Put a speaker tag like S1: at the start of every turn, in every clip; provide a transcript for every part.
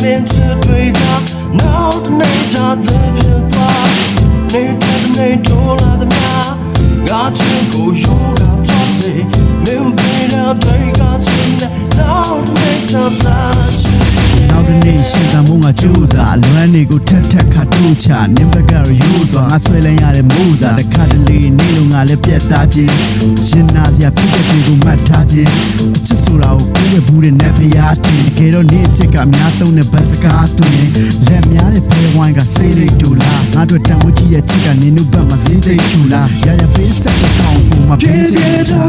S1: 面吃对的，脑袋内扎的片段，你带着你出来的那，我只够有个装饰，明白了对个情的，脑袋内扎的情。
S2: နောက်တစ်နေ့ရှင်းတာမို့ငါကြိုးစားလွမ်းနေကိုထက်ထက်ခါထိုးချနင်းဘက်ကတော့ရိုးသွားငါဆွဲလိုက်ရတဲ့မိုးသားတစ်ခါတလေနေလို့ငါလည်းပြတ်သားခြင်းရင်နာစရာဖြစ်တဲ့တွေကိုမှတ်ထားခြင်းအချစ်ဆိုတာကိုကိုယ့်ရဲ့ဘူးတဲ့နဲ့ဖျားတင်တကယ်တော့နေအချစ်ကအများသုံးတဲ့ဘတ်စကားသူရင်လက်များတဲ့ဖဲဝိုင်းကစေးလေးတူလားငါတို့တန်ဖို့ကြီးတဲ့ချစ်ကနေနုဘတ်မှာဈေးသိချူလားရရပေးစက်တဲ့ကောင်ကိုမှပြင်းချင်တာ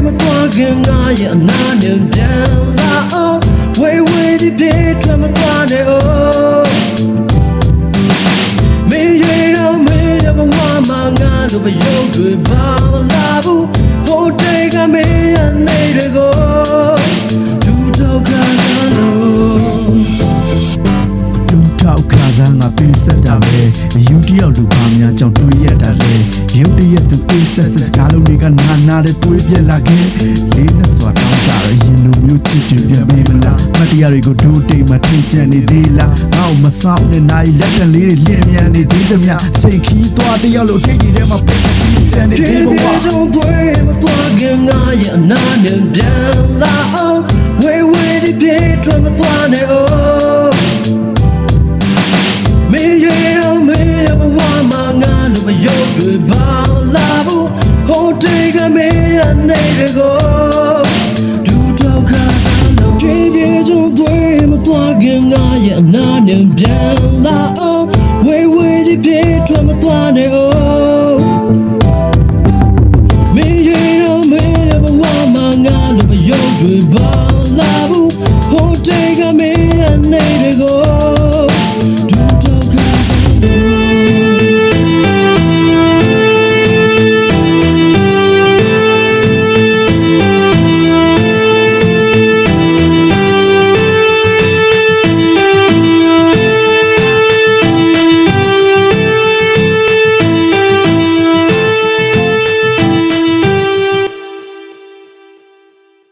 S1: မကွာခင်ငါရဲ့အနာနဲ့ပြန်လာအောင်ဝေးဝေးဒီပြေထွက်မသွားနဲ့哦မင်းရဲ့တော့မင်းရဲ့ဘဝမှာငါတို့မရုပ်တွေပါမလာဘူးဟိုတေးကမင်းရဲ့နေတွေကိုဒူတော့ခါစားလို့
S2: ဒူတော့ခါစားငါပေးစက်တာပဲယူတယောက်လူပါများကြောင့်တွေးရတာလေရုပ်တရက်သူပေးဆက်စကားလုံးတွေကနာတဲ့တွေးပြက်လာခဲ့လေးနဲ့စွာတောင်းတာရင်လူမျိုးချစ်တူပြမေးမလားမတရားတွေကိုဒူတိတ်မှထင်ကြနေသေးလားငါ့ကိုမဆောင်နဲ့နိုင်လက်တလေးတွေလင်းမြန်နေသေးသမျှချိန်ခီးသွားတယောက်လို့ထိတ်ကြီးထဲမှာပိတ်ပြီးချန်နေသေးဘဝ
S1: တော့တွေးမသွားခင်ငါရဲ့အနာနဲ့ပြန်လာအောင်ဝေးဝေးဒီပြေထွက်မသွားနဲ့哦မင်းရဲ့တော့မင်းရဲ့ဘဝမှာငါတို့မရုပ်တွေပါလာဘူးဟိုတေးကမင်းရဲ့နေတွေကိုဒူတော့ခါစားလို့ပြေပြေကြုံတွေးမသွားခင်ငါရဲ့အနာနဲ့ပြန်လာအောင်ဝေးဝေးဒီပြေထွက်မသွားနဲ့哦